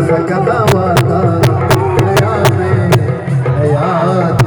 सकता वाता याद नहीं याद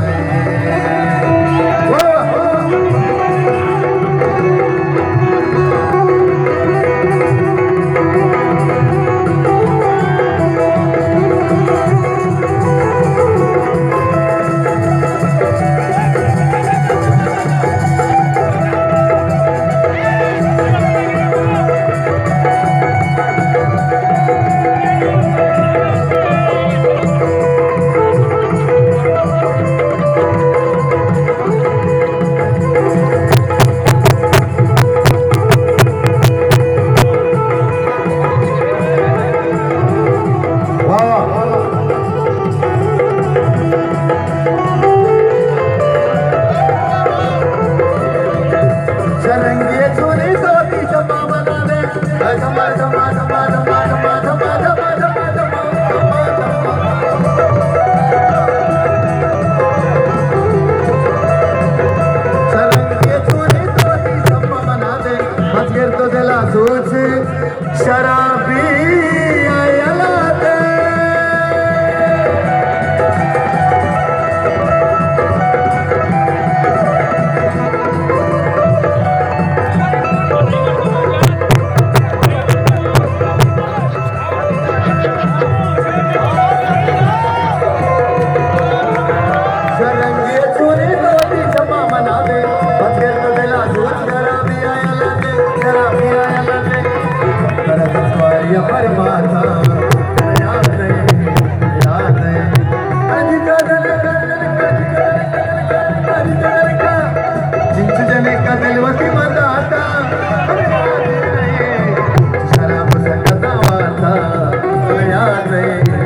शराबी आयला दे शरंगी चोरी दोती जमा मना दे बचेर तो दिला दूध शराबी आयला दे शराबी आयला दे या परमात्मा याद नहीं जिंच जने का दिलवती मदाता शराब सकता वाता याद नहीं